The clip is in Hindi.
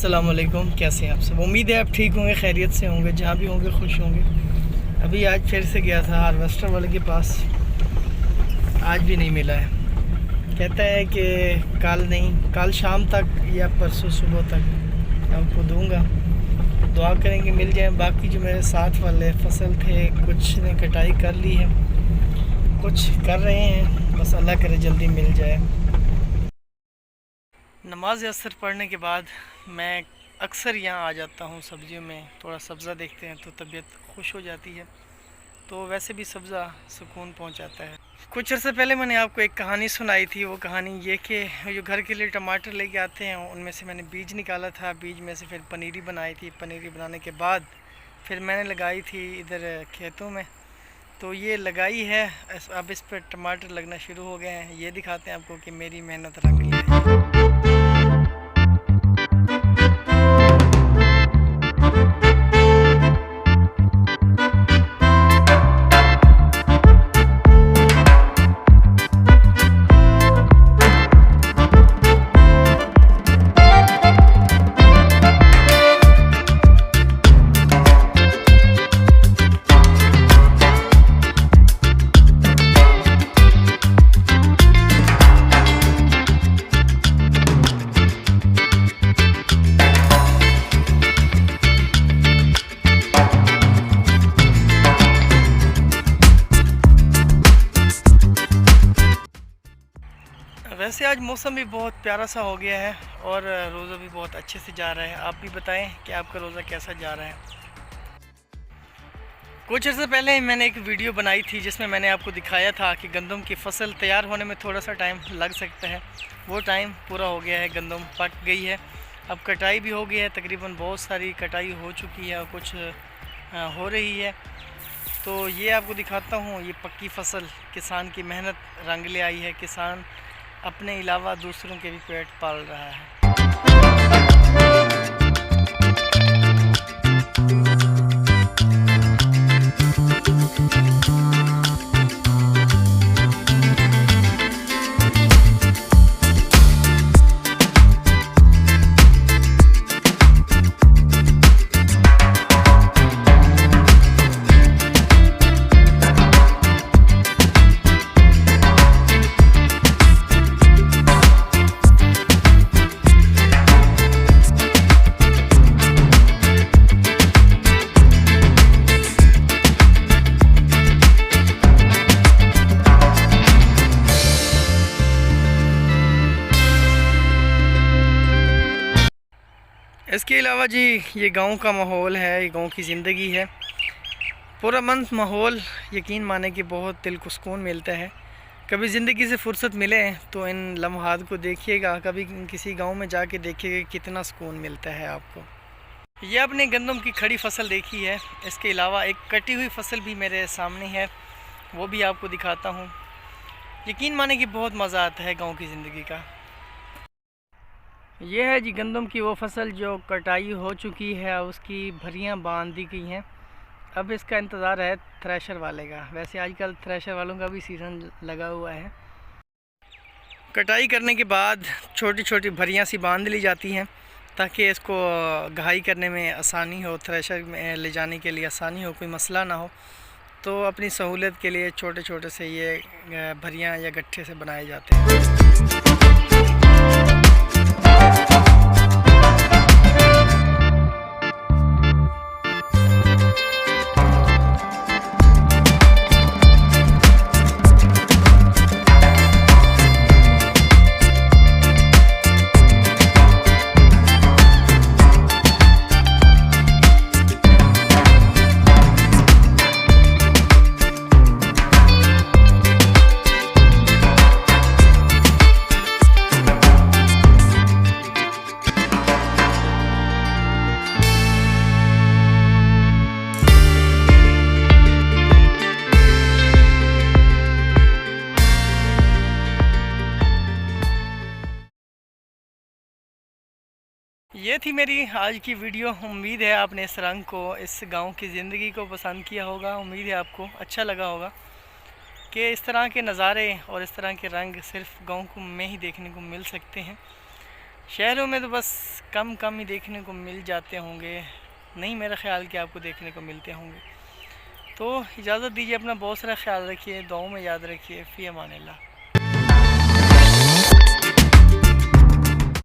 अस्सलाम वालेकुम, कैसे हैं आप सब। उम्मीद है आप ठीक होंगे, खैरियत से होंगे, जहाँ भी होंगे खुश होंगे। अभी आज फिर से गया था हार्वेस्टर वाले के पास, आज भी नहीं मिला है। कहता है कि कल नहीं, कल शाम तक या परसों सुबह तक आपको दूंगा। दुआ करेंगे मिल जाए। बाकी जो मेरे साथ वाले फसल थे, कुछ ने कटाई कर ली है, कुछ कर रहे हैं, बस अल्लाह करे जल्दी मिल जाए। नमाज असर पढ़ने के बाद मैं अक्सर यहाँ आ जाता हूँ। सब्जियों में थोड़ा सब्ज़ा देखते हैं तो तबीयत खुश हो जाती है। तो वैसे भी सब्ज़ा सुकून पहुँचाता है। कुछ अर्से पहले मैंने आपको एक कहानी सुनाई थी। वो कहानी ये कि जो घर के लिए टमाटर लेके आते हैं, उनमें से मैंने बीज निकाला था। बीज में से फिर पनीरी बनाई थी। पनीरी बनाने के बाद फिर मैंने लगाई थी इधर खेतों में। तो ये लगाई है, अब इस पर टमाटर लगना शुरू हो गए हैं। ये दिखाते हैं आपको कि मेरी मेहनत रंग ली है। वैसे आज मौसम भी बहुत प्यारा सा हो गया है और रोज़ा भी बहुत अच्छे से जा रहा है। आप भी बताएं कि आपका रोज़ा कैसा जा रहा है। कुछ अर्से पहले मैंने एक वीडियो बनाई थी जिसमें मैंने आपको दिखाया था कि गंदम की फसल तैयार होने में थोड़ा सा टाइम लग सकता है। वो टाइम पूरा हो गया है, गंदम पक गई है, अब कटाई भी हो गई है। तकरीबन बहुत सारी कटाई हो चुकी है और कुछ हो रही है। तो ये आपको दिखाता हूँ, ये पक्की फसल, किसान की मेहनत रंग ले आई है। किसान अपने अलावा दूसरों के भी पेट पाल रहा है। इसके अलावा जी ये गांव का माहौल है, ये गांव की ज़िंदगी है। पूरा मन माहौल, यकीन माने कि बहुत दिल को सुकून मिलता है। कभी ज़िंदगी से फुर्सत मिले तो इन लम्हात को देखिएगा, कभी किसी गांव में जाके देखिएगा कितना सुकून मिलता है आपको। ये अपने गंदम की खड़ी फसल देखी है। इसके अलावा एक कटी हुई फसल भी मेरे सामने है, वो भी आपको दिखाता हूँ। यकीन माने कि बहुत मज़ा आता है गाँव की ज़िंदगी का। यह है जी गंदम की वो फसल जो कटाई हो चुकी है, उसकी भरियां बांध दी गई हैं। अब इसका इंतज़ार है थ्रेशर वाले का। वैसे आजकल थ्रेशर वालों का भी सीज़न लगा हुआ है। कटाई करने के बाद छोटी छोटी भरियां सी बांध ली जाती हैं ताकि इसको घाई करने में आसानी हो, थ्रेशर में ले जाने के लिए आसानी हो, कोई मसला ना हो। तो अपनी सहूलियत के लिए छोटे छोटे से ये भरियां या गट्ठे से बनाए जाते हैं। ये थी मेरी आज की वीडियो। उम्मीद है आपने इस रंग को, इस गांव की ज़िंदगी को पसंद किया होगा। उम्मीद है आपको अच्छा लगा होगा कि इस तरह के नज़ारे और इस तरह के रंग सिर्फ गांव में ही देखने को मिल सकते हैं। शहरों में तो बस कम कम ही देखने को मिल जाते होंगे, नहीं मेरा ख्याल कि आपको देखने को मिलते होंगे। तो इजाज़त दीजिए, अपना बहुत सारा ख्याल रखिए, दुआओं में याद रखिए। फ़ी अमानिल्लाह।